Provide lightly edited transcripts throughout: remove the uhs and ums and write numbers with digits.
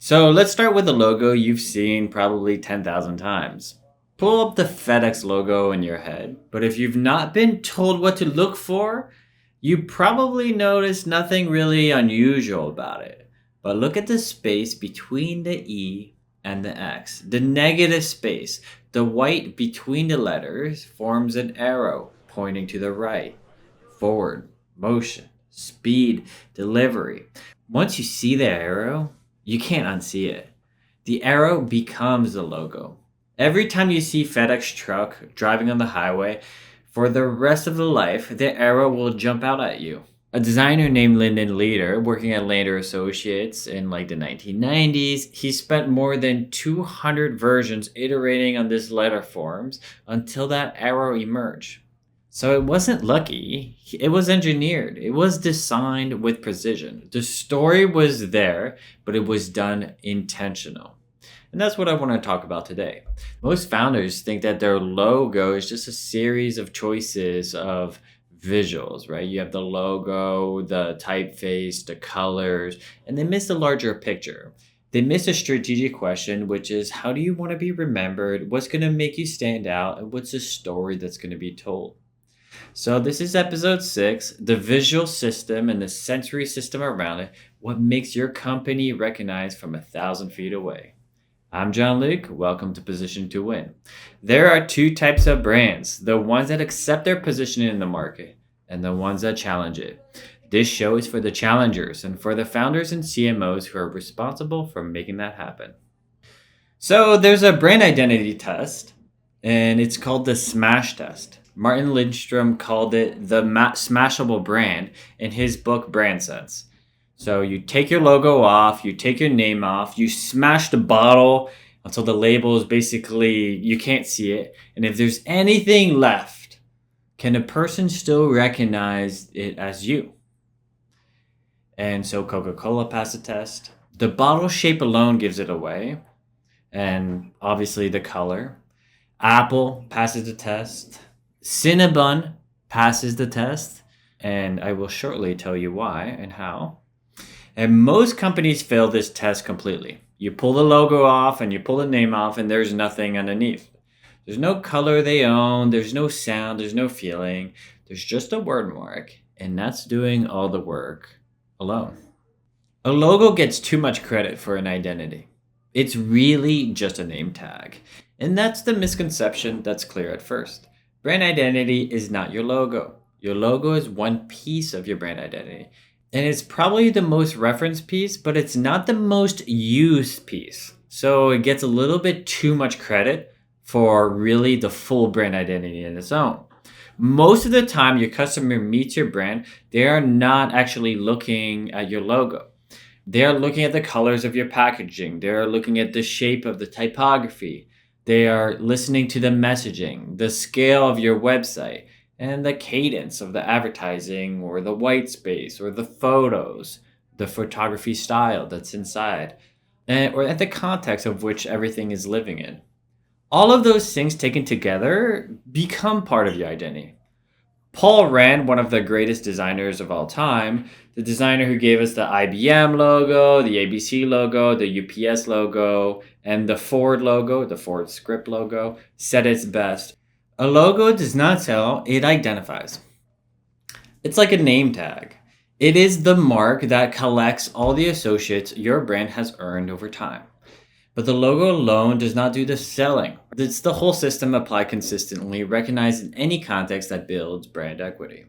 So let's start with a logo you've seen probably 10,000 times. Pull up the FedEx logo in your head, but if you've not been told what to look for, you probably notice nothing really unusual about it. But look at the space between the E and the X. The negative space, the white between the letters, forms an arrow pointing to the right, forward, motion, speed, delivery. Once you see the arrow, you can't unsee it. The arrow becomes the logo. Every time you see FedEx truck driving on the highway, for the rest of the life, the arrow will jump out at you. A designer named Lyndon Leader, working at Lander Associates in like the 1990s, he spent more than 200 versions iterating on this letter forms until that arrow emerged. So it wasn't lucky, it was engineered. It was designed with precision. The story was there, but it was done intentional. And that's what I want to talk about today. Most founders think that their logo is just a series of choices of visuals, right? You have the logo, the typeface, the colors, and they miss the larger picture. They miss a strategic question, which is how do you want to be remembered? What's going to make you stand out? And what's the story that's going to be told? So this is episode 6, the visual system and the sensory system around it, what makes your company recognized from 1,000 feet away. I'm John Luke. Welcome to Position to Win. There are two types of brands, the ones that accept their positioning in the market and the ones that challenge it. This show is for the challengers and for the founders and CMOs who are responsible for making that happen. So there's a brand identity test, and it's called the SMASH test. Martin Lindstrom called it the smashable brand in his book Brand Sense. So you take your logo off, you take your name off, you smash the bottle until the label is basically, you can't see it. And if there's anything left, can a person still recognize it as you? And so Coca-Cola passed the test. The bottle shape alone gives it away. And obviously the color. Apple passes the test. Cinnabon passes the test, and I will shortly tell you why and how. And most companies fail this test completely. You pull the logo off and you pull the name off, and there's nothing underneath. There's no color they own, there's no sound, there's no feeling. There's just a word mark, and that's doing all the work alone. A logo gets too much credit for an identity. It's really just a name tag. And that's the misconception that's clear at first. Brand identity is not your logo. Your logo is one piece of your brand identity. And it's probably the most referenced piece, but it's not the most used piece. So it gets a little bit too much credit for really the full brand identity in its own. Most of the time your customer meets your brand, they are not actually looking at your logo. They are looking at the colors of your packaging. They are looking at the shape of the typography. They are listening to the messaging, the scale of your website, and the cadence of the advertising or the white space or the photos, the photography style that's inside, or at the context of which everything is living in. All of those things taken together become part of your identity. Paul Rand, one of the greatest designers of all time, the designer who gave us the IBM logo, the ABC logo, the UPS logo, and the Ford logo, the Ford script logo, said it best. A logo does not tell, it identifies. It's like a name tag. It is the mark that collects all the associates your brand has earned over time. But the logo alone does not do the selling. It's the whole system applied consistently, recognized in any context that builds brand equity.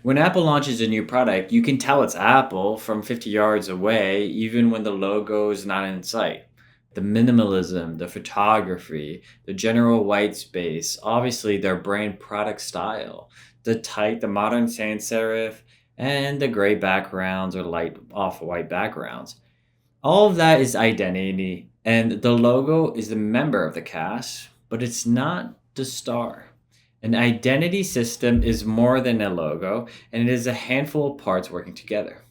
When Apple launches a new product, you can tell it's Apple from 50 yards away, even when the logo is not in sight. The minimalism, the photography, the general white space, obviously their brand product style, the modern sans serif, and the gray backgrounds or light off-white backgrounds. All of that is identity, and the logo is the member of the cast, but it's not the star. An identity system is more than a logo, and it is a handful of parts working together.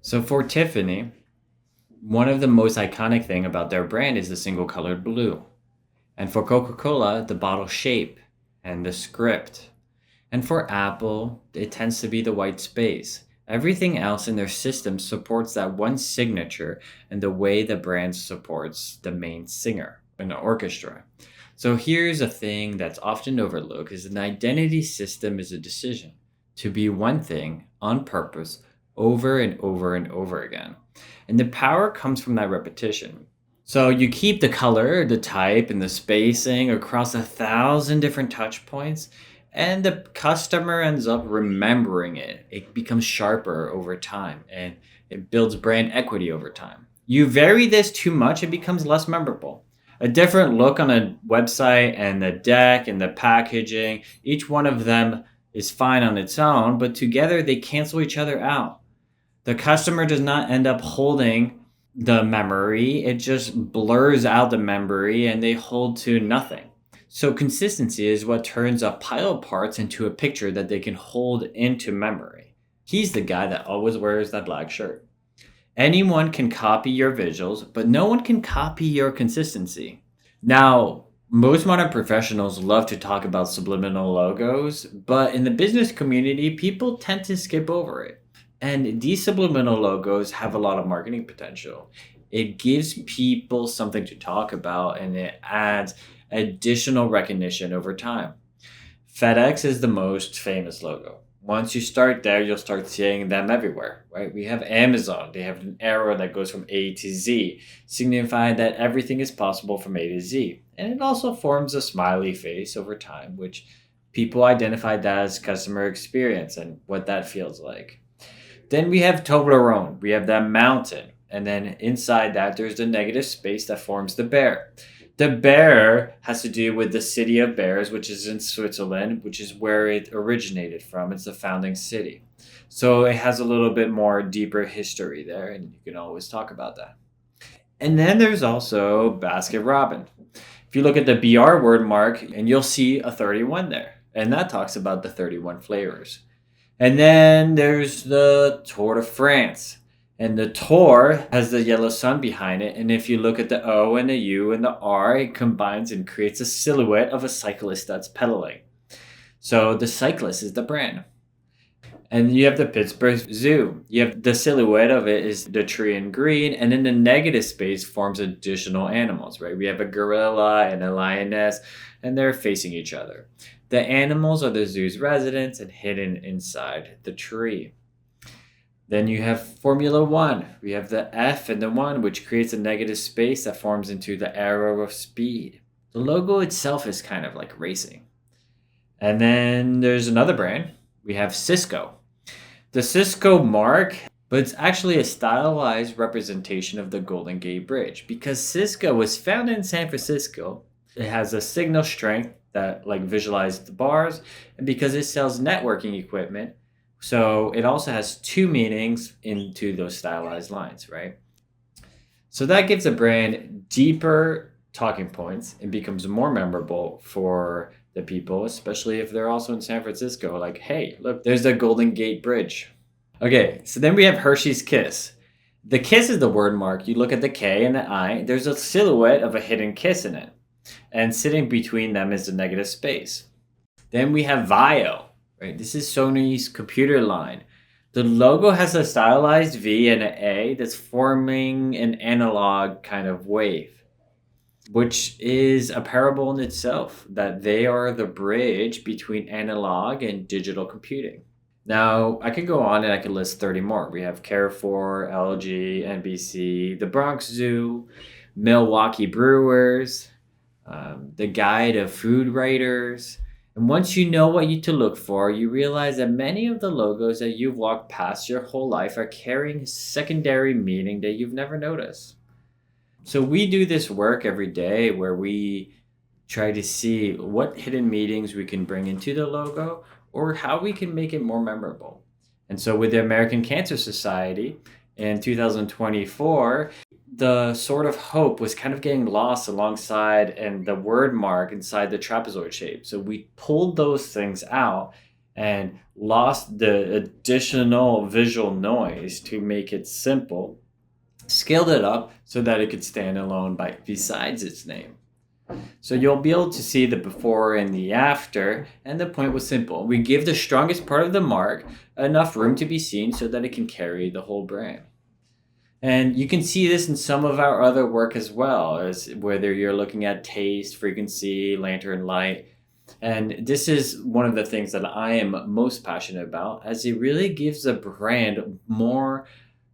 So for Tiffany, one of the most iconic thing about their brand is the single colored blue. And for Coca-Cola, the bottle shape and the script. And for Apple, it tends to be the white space. Everything else in their system supports that one signature and the way the brand supports the main singer in the orchestra. So here's a thing that's often overlooked is an identity system is a decision to be one thing on purpose over and over and over again. And the power comes from that repetition. So you keep the color, the type, and the spacing across 1,000 different touch points, and the customer ends up remembering it. It becomes sharper over time, and it builds brand equity over time. You vary this too much, it becomes less memorable. A different look on a website and the deck and the packaging, each one of them is fine on its own, but together they cancel each other out. The customer does not end up holding the memory, it just blurs out the memory and they hold to nothing. So consistency is what turns a pile of parts into a picture that they can hold into memory. He's the guy that always wears that black shirt. Anyone can copy your visuals, but no one can copy your consistency. Now, most modern professionals love to talk about subliminal logos, but in the business community, people tend to skip over it. And these subliminal logos have a lot of marketing potential. It gives people something to talk about and it adds additional recognition over time. FedEx is the most famous logo. Once you start there, you'll start seeing them everywhere, right? We have Amazon. They have an arrow that goes from A to Z, signifying that everything is possible from A to Z. And it also forms a smiley face over time, which people identify that as customer experience and what that feels like. Then we have Toblerone. We have that mountain. And then inside that, there's the negative space that forms the bear. The bear has to do with the city of Bears, which is in Switzerland, which is where it originated from. It's the founding city. So it has a little bit more deeper history there, and you can always talk about that. And then there's also Basket Robin. If you look at the BR word mark, and you'll see a 31 there. And that talks about the 31 flavors. And then there's the Tour de France. And the Tour has the yellow sun behind it. And if you look at the O and the U and the R, it combines and creates a silhouette of a cyclist that's pedaling. So the cyclist is the brand. And you have the Pittsburgh Zoo. You have the silhouette of it is the tree in green. And then the negative space forms additional animals, right? We have a gorilla and a lioness, and they're facing each other. The animals are the zoo's residents and hidden inside the tree. Then you have Formula One. We have the F and the 1, which creates a negative space that forms into the arrow of speed. The logo itself is kind of like racing. And then there's another brand. We have Cisco. The Cisco mark, but it's actually a stylized representation of the Golden Gate Bridge because Cisco was founded in San Francisco. It has a signal strength that like visualizes the bars, and because it sells networking equipment, so it also has two meanings into those stylized lines, right? So that gives a brand deeper talking points and becomes more memorable for the people, especially if they're also in San Francisco. Like, hey, look, there's the Golden Gate Bridge. Okay, so then we have Hershey's Kiss. The kiss is the word mark. You look at the K and the I, there's a silhouette of a hidden kiss in it. And sitting between them is the negative space. Then we have Vio, right? This is Sony's computer line. The logo has a stylized V and an A that's forming an analog kind of wave, which is a parable in itself, that they are the bridge between analog and digital computing. Now, I could go on and I could list 30 more. We have Carrefour, LG, NBC, the Bronx Zoo, Milwaukee Brewers, the Guide of Food Writers. And once you know what you to look for, you realize that many of the logos that you've walked past your whole life are carrying secondary meaning that you've never noticed. So we do this work every day where we try to see what hidden meanings we can bring into the logo or how we can make it more memorable. And so with the American Cancer Society in 2024, the sort of hope was kind of getting lost alongside and the word mark inside the trapezoid shape. So we pulled those things out and lost the additional visual noise to make it simple, scaled it up so that it could stand alone besides its name. So you'll be able to see the before and the after, and the point was simple. We give the strongest part of the mark enough room to be seen so that it can carry the whole brand. And you can see this in some of our other work as well, as whether you're looking at taste, frequency, lantern light. And this is one of the things that I am most passionate about, as it really gives a brand more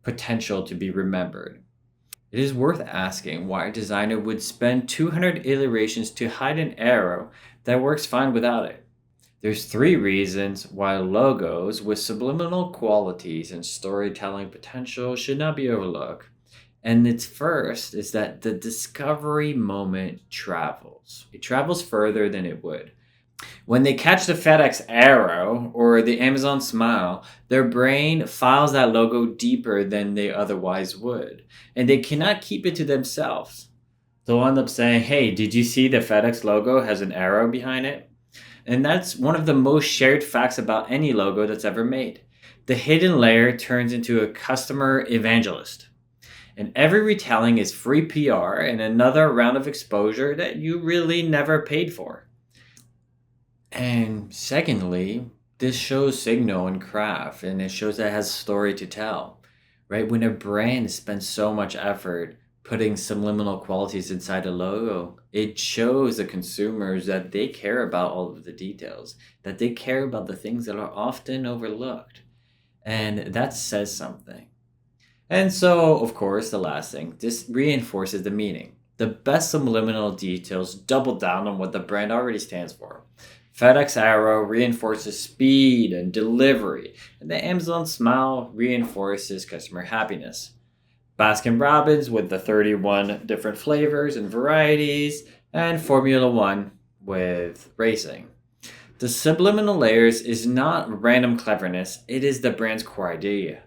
potential to be remembered. It is worth asking why a designer would spend 200 iterations to hide an arrow that works fine without it. There's three reasons why logos with subliminal qualities and storytelling potential should not be overlooked. And its first is that the discovery moment travels. It travels further than it would. When they catch the FedEx arrow or the Amazon smile, their brain files that logo deeper than they otherwise would, and they cannot keep it to themselves. They'll end up saying, "Hey, did you see the FedEx logo has an arrow behind it?" And that's one of the most shared facts about any logo that's ever made. The hidden layer turns into a customer evangelist. And every retelling is free PR and another round of exposure that you really never paid for. And secondly, this shows signal and craft, and it shows that it has a story to tell, right? When a brand spends so much effort putting subliminal qualities inside a logo, it shows the consumers that they care about all of the details, that they care about the things that are often overlooked. And that says something. And so, of course, the last thing, this reinforces the meaning. The best subliminal details double down on what the brand already stands for. FedEx Arrow reinforces speed and delivery, and the Amazon Smile reinforces customer happiness. Baskin Robbins with the 31 different flavors and varieties, and Formula One with racing. The subliminal layers is not random cleverness, it is the brand's core idea.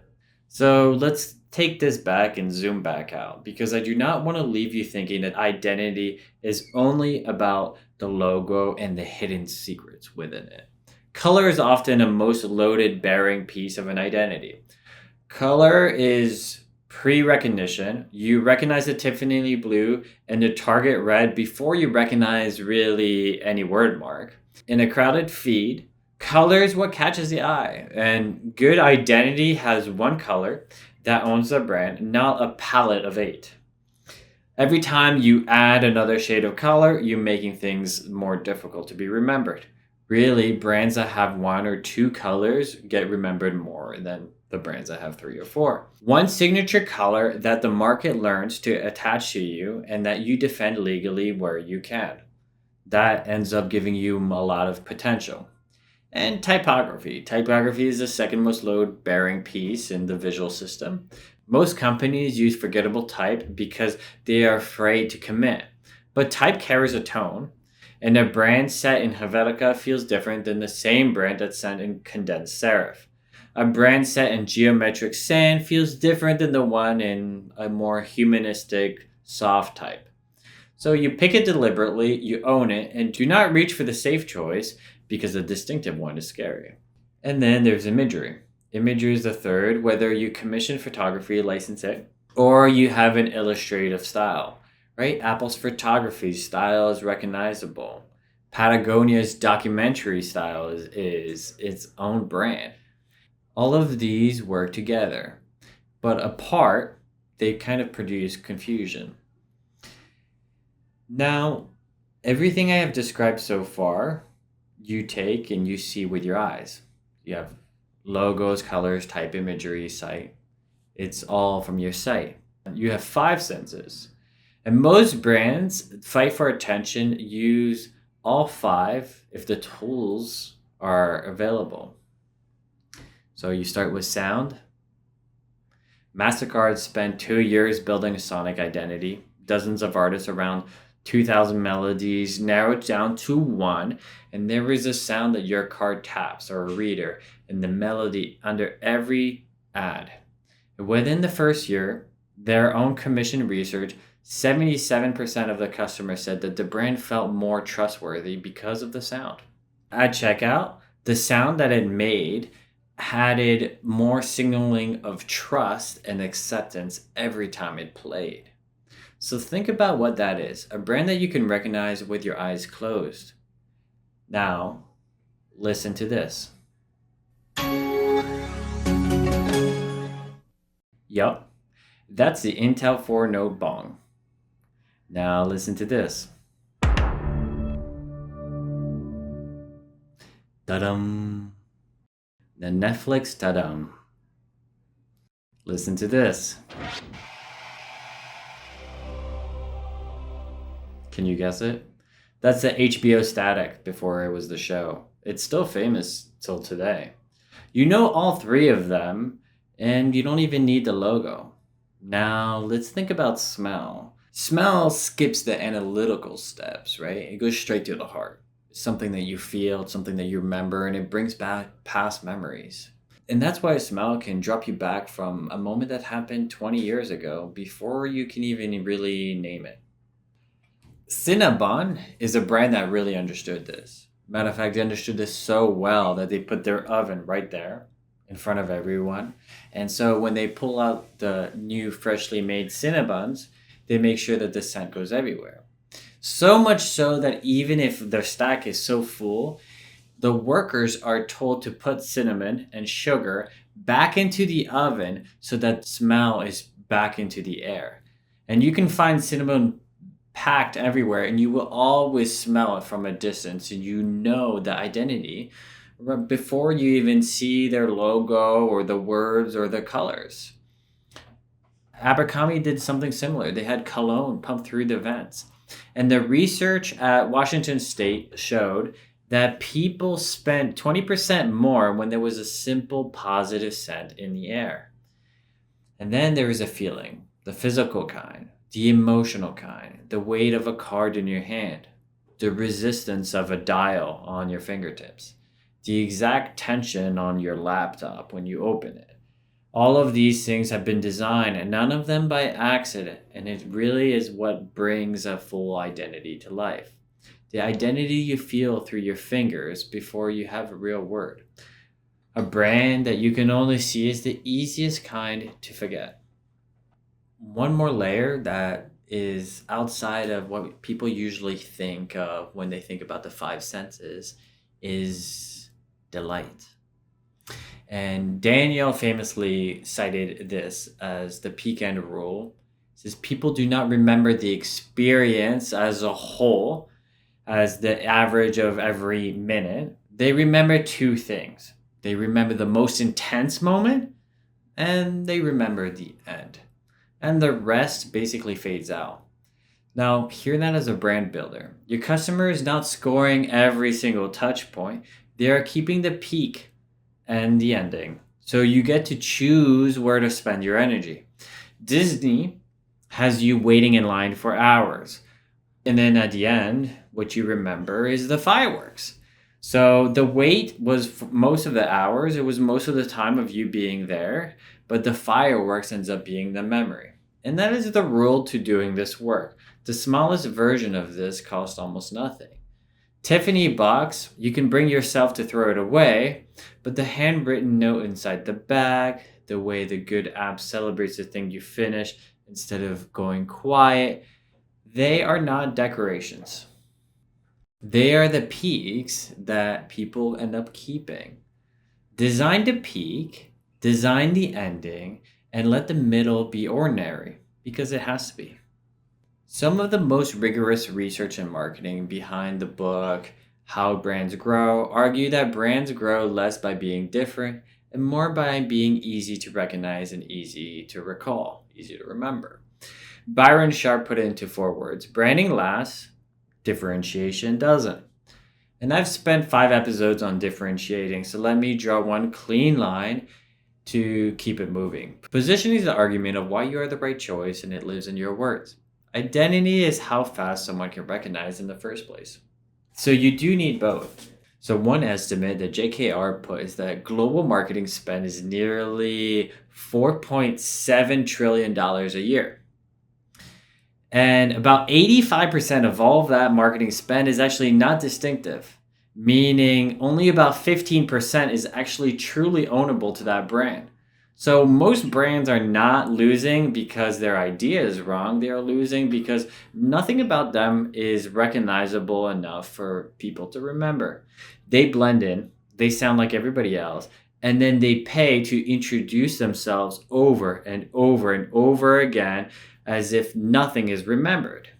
So let's take this back and zoom back out, because I do not want to leave you thinking that identity is only about the logo and the hidden secrets within it. Color is often a most loaded bearing piece of an identity. Color is pre-recognition. You recognize the Tiffany blue and the Target red before you recognize really any word mark. In a crowded feed, color is what catches the eye, and good identity has one color that owns the brand, not a palette of 8. Every time you add another shade of color, you're making things more difficult to be remembered. Really, brands that have 1 or 2 colors get remembered more than the brands that have 3 or 4. One signature color that the market learns to attach to you and that you defend legally where you can. That ends up giving you a lot of potential. And typography. Typography is the second most load bearing piece in the visual system. Most companies use forgettable type because they are afraid to commit. But type carries a tone, and a brand set in Helvetica feels different than the same brand that's set in condensed serif. A brand set in geometric sand feels different than the one in a more humanistic soft type. So you pick it deliberately, you own it, and do not reach for the safe choice because the distinctive one is scary. And then there's imagery. Imagery is the third, whether you commission photography, license it, or you have an illustrative style, right? Apple's photography style is recognizable. Patagonia's documentary style is its own brand. All of these work together, but apart, they kind of produce confusion. Now, everything I have described so far, you take and you see with your eyes. You have logos, colors, type, imagery, sight. It's all from your sight. You have 5 senses. And most brands fight for attention, use all 5 if the tools are available. So you start with sound. MasterCard spent 2 years building a sonic identity. Dozens of artists, around 2,000 melodies, narrowed down to 1, and there is a sound that your card taps or a reader and the melody under every ad. Within the first year, their own commission research, 77% of the customers said that the brand felt more trustworthy because of the sound. At checkout, the sound that it made added more signaling of trust and acceptance every time it played. So think about what that is, a brand that you can recognize with your eyes closed. Now, listen to this. Yup, that's the Intel 4 Note Bong. Now listen to this. Ta-dum. The Netflix ta-dum. Listen to this. Can you guess it? That's the HBO static before it was the show. It's still famous till today. You know all three of them, and you don't even need the logo. Now, let's think about smell. Smell skips the analytical steps, right? It goes straight to the heart. It's something that you feel, it's something that you remember, and it brings back past memories. And that's why a smell can drop you back from a moment that happened 20 years ago before you can even really name it. Cinnabon is a brand that really understood this. Matter of fact, they understood this so well that they put their oven right there in front of everyone. And so when they pull out the new freshly made Cinnabons, they make sure that the scent goes everywhere. So much so that even if their stack is so full, the workers are told to put cinnamon and sugar back into the oven so that smell is back into the air. And you can find cinnamon packed everywhere, and you will always smell it from a distance, and you know the identity before you even see their logo or the words or the colors. Abercrombie did something similar. They had cologne pumped through the vents. And the research at Washington State showed that people spent 20% more when there was a simple positive scent in the air. And then there is a feeling, the physical kind, the emotional kind, the weight of a card in your hand, the resistance of a dial on your fingertips, the exact tension on your laptop when you open it. All of these things have been designed, and none of them by accident, and it really is what brings a full identity to life. The identity you feel through your fingers before you have a real word. A brand that you can only see is the easiest kind to forget. One more layer that is outside of what people usually think of when they think about the five senses is delight. And Daniel famously cited this as the peak end rule. It says people do not remember the experience as a whole, as the average of every minute. They remember two things. They remember the most intense moment, and they remember the end. And the rest basically fades out. Now, hear that as a brand builder. Your customer is not scoring every single touch point. They are keeping the peak and the ending. So you get to choose where to spend your energy. Disney has you waiting in line for hours. And then at the end, what you remember is the fireworks. So the wait was most of the hours. It was most of the time of you being there. But the fireworks ends up being the memory. And that is the rule to doing this work. The smallest version of this costs almost nothing. Tiffany box, you can bring yourself to throw it away, but the handwritten note inside the bag, the way the good app celebrates the thing you finish instead of going quiet, they are not decorations. They are the peaks that people end up keeping. Design the peak, design the ending, and let the middle be ordinary, because it has to be. Some of the most rigorous research and marketing behind the book, How Brands Grow, argue that brands grow less by being different and more by being easy to recognize and easy to recall, easy to remember. Byron Sharp put it into 4 words: branding lasts, differentiation doesn't. And I've spent 5 episodes on differentiating, so let me draw one clean line to keep it moving. Positioning is the argument of why you are the right choice, and it lives in your words. Identity is how fast someone can recognize in the first place. So you do need both. So one estimate that JKR put is that global marketing spend is nearly $4.7 trillion a year. And about 85% of all of that marketing spend is actually not distinctive, meaning only about 15% is actually truly ownable to that brand. So most brands are not losing because their idea is wrong. They are losing because nothing about them is recognizable enough for people to remember. They blend in, they sound like everybody else, and then they pay to introduce themselves over and over and over again as if nothing is remembered.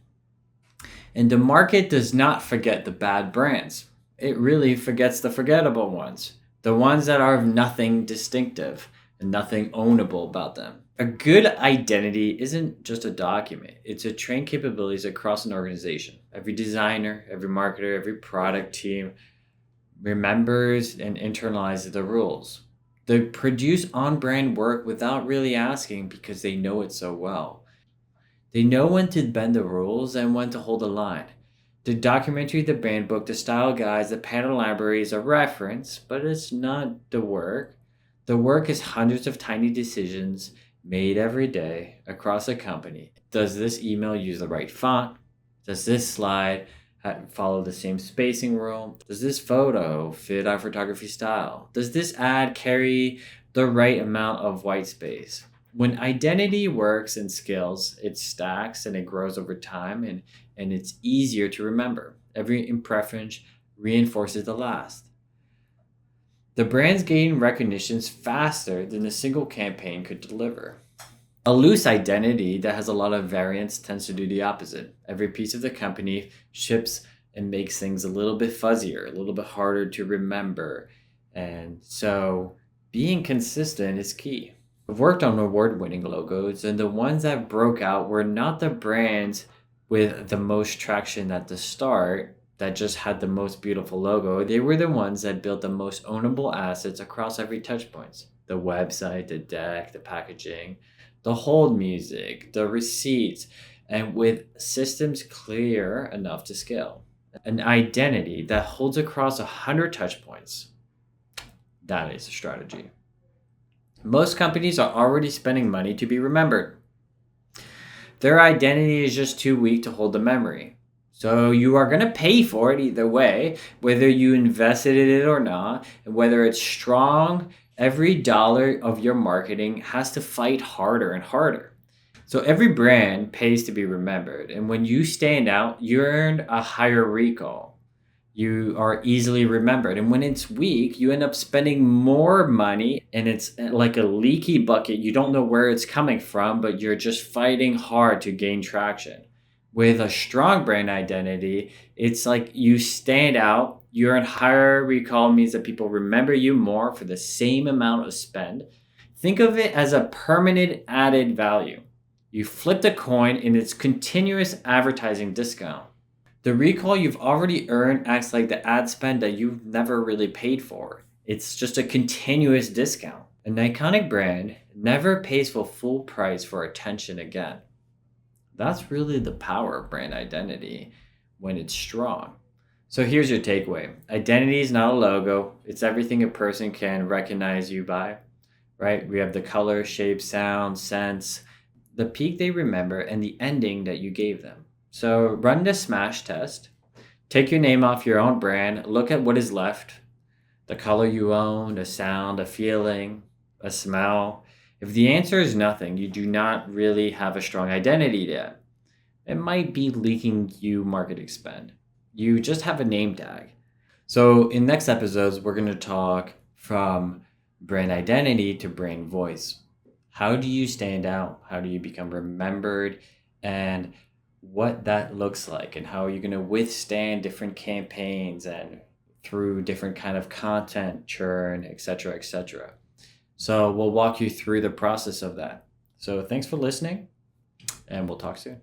And the market does not forget the bad brands. It really forgets the forgettable ones, the ones that are of nothing distinctive and nothing ownable about them. A good identity isn't just a document, it's a trained capabilities across an organization. Every designer, every marketer, every product team remembers and internalizes the rules. They produce on brand work without really asking because they know it so well. They know when to bend the rules and when to hold the line. The documentary, the brand book, the style guides, the pattern library is a reference, but it's not the work. The work is hundreds of tiny decisions made every day across a company. Does this email use the right font? Does this slide follow the same spacing rule? Does this photo fit our photography style? Does this ad carry the right amount of white space? When identity works and scales, it stacks and it grows over time and it's easier to remember. Every impression reinforces the last. The brands gain recognitions faster than a single campaign could deliver. A loose identity that has a lot of variance tends to do the opposite. Every piece of the company ships and makes things a little bit fuzzier, a little bit harder to remember. And so being consistent is key. I've worked on award-winning logos, and the ones that broke out were not the brands with the most traction at the start that just had the most beautiful logo. They were the ones that built the most ownable assets across every touch points. The website, the deck, the packaging, the hold music, the receipts, and with systems clear enough to scale. An identity that holds across 100 touch points. That is a strategy. Most companies are already spending money to be remembered. Their identity is just too weak to hold the memory. So you are going to pay for it either way, whether you invested in it or not, and whether it's strong. Every dollar of your marketing has to fight harder and harder. So every brand pays to be remembered. And when you stand out, you earn a higher recall. You are easily remembered. And when it's weak, you end up spending more money and it's like a leaky bucket. You don't know where it's coming from, but you're just fighting hard to gain traction. With a strong brand identity, it's like you stand out. You earn higher recall means that people remember you more for the same amount of spend. Think of it as a permanent added value. You flip the coin and it's continuous advertising discount. The recall you've already earned acts like the ad spend that you've never really paid for. It's just a continuous discount. An iconic brand never pays full price for attention again. That's really the power of brand identity when it's strong. So here's your takeaway. Identity is not a logo. It's everything a person can recognize you by, right? We have the color, shape, sound, sense, the peak they remember, and the ending that you gave them. So run the smash test. Take your name off your own brand. Look at what is left. The color you own, a sound, a feeling, a smell. If the answer is nothing, you do not really have a strong identity yet. It might be leaking you marketing spend. You just have a name tag. So in next episodes, we're going to talk from brand identity to brand voice. How do you stand out? How do you become remembered? And what that looks like, and how are you going to withstand different campaigns and through different kind of content churn, etc., etc. So we'll walk you through the process of that. So thanks for listening, and we'll talk soon.